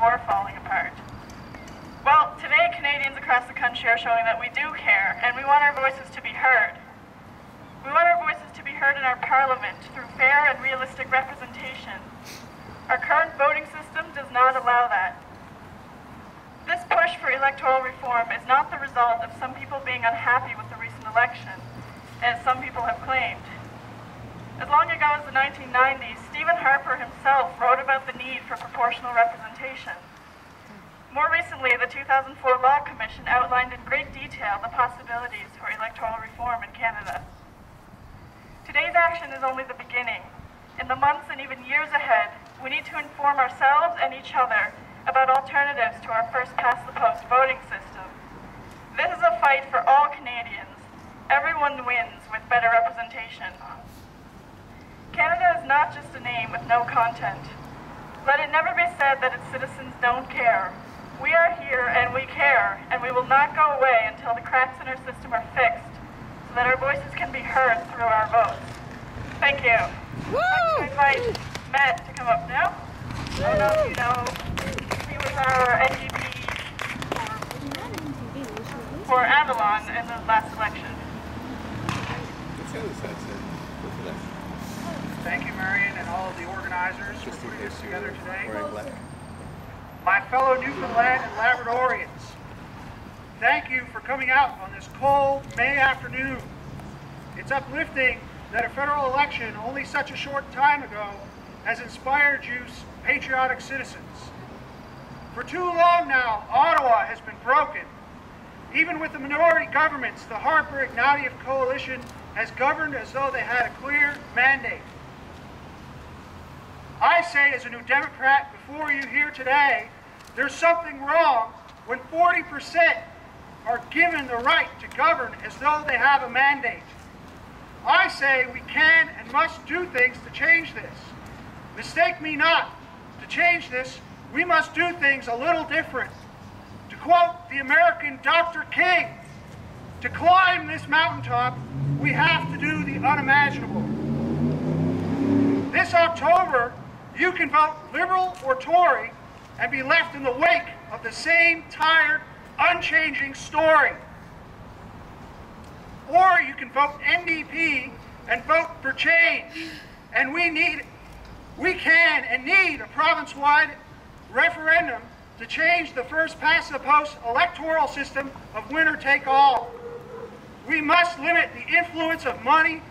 before falling apart. Well, today Canadians across the country are showing that we do care, and we want our voices to be heard. We want our voices to be heard in our Parliament through fair and realistic representation. Our current voting system does not allow that. This push for electoral reform is not the result of some people being unhappy with the recent election, as some people have claimed. As long ago as the 1990s, Stephen Harper himself wrote about the need for proportional representation. More recently, the 2004 Law Commission outlined in great detail the possibilities for electoral reform in Canada. Today's action is only the beginning. In the months and even years ahead, we need to inform ourselves and each other about alternatives to our first-past-the-post voting system. This is a fight for all Canadians. Everyone wins with better representation. Canada is not just a name with no content. Let it never be said that its citizens don't care. We are here and we care, and we will not go away until the cracks in our system are fixed, so that our voices can be heard through our votes. Thank you. Woo! I'd like to invite Matt to come up now. I don't know if you know, he was our NDP for Avalon in the last election. Thank you, Marion, and all of the organizers for putting this together today. My fellow Newfoundland and Labradorians, thank you for coming out on this cold May afternoon. It's uplifting that a federal election only such a short time ago has inspired you patriotic citizens. For too long now, Ottawa has been broken. Even with the minority governments, the Harper-Ignatieff coalition has governed as though they had a clear mandate. I say, as a New Democrat before you here today, there's something wrong when 40% are given the right to govern as though they have a mandate. I say we can and must do things to change this. Mistake me not. To change this, we must do things a little different. To quote the American Dr. King, to climb this mountaintop, we have to do the unimaginable. This October, you can vote Liberal or Tory and be left in the wake of the same tired, unchanging story. Or you can vote NDP and vote for change. And we can and need a province-wide referendum to change the first-past-the-post electoral system of winner-take-all. We must limit the influence of money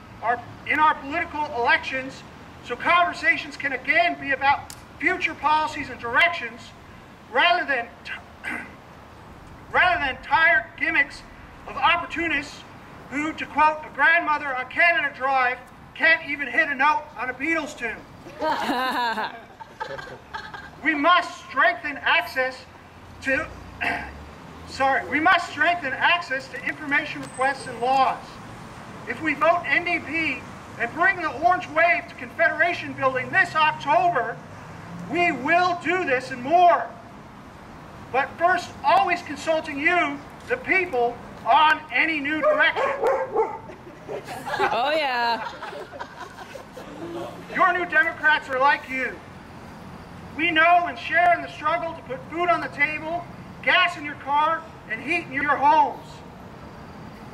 in our political elections so conversations can again be about future policies and directions rather than tired gimmicks of opportunists who, to quote a grandmother on Canada Drive, can't even hit a note on a Beatles tune. We must strengthen access to information requests and laws. If we vote NDP and bring the orange wave to Confederation building this October, we will do this and more. But first, always consulting you, the people, on any new direction. Oh, yeah. Your New Democrats are like you. We know and share in the struggle to put food on the table, gas in your car, and heat in your homes.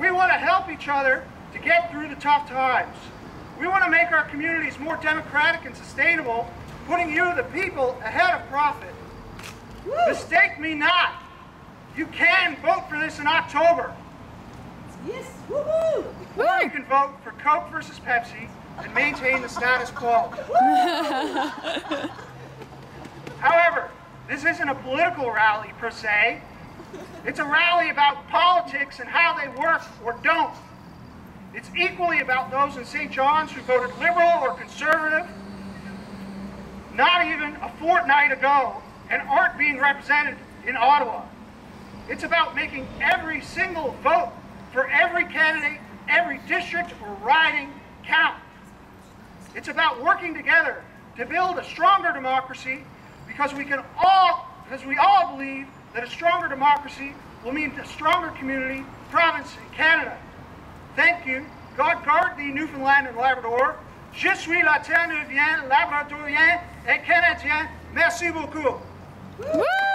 We want to help each other to get through the tough times. We want to make our communities more democratic and sustainable, putting you, the people, ahead of profit. Woo! Mistake me not. You can vote for this in October. Yes, woohoo! Or you can vote for Coke versus Pepsi and maintain the status quo. However, this isn't a political rally per se. It's a rally about politics and how they work or don't. It's equally about those in St. John's who voted Liberal or Conservative not even a fortnight ago and aren't being represented in Ottawa. It's about making every single vote for every candidate, every district or riding count. It's about working together to build a stronger democracy because we all believe that a stronger democracy will mean a stronger community, province, and Canada. Thank you. God guard thee, Newfoundland and Labrador. Je suis la Terre-Neuvienne, Labradorien et Canadien. Merci beaucoup. Woo!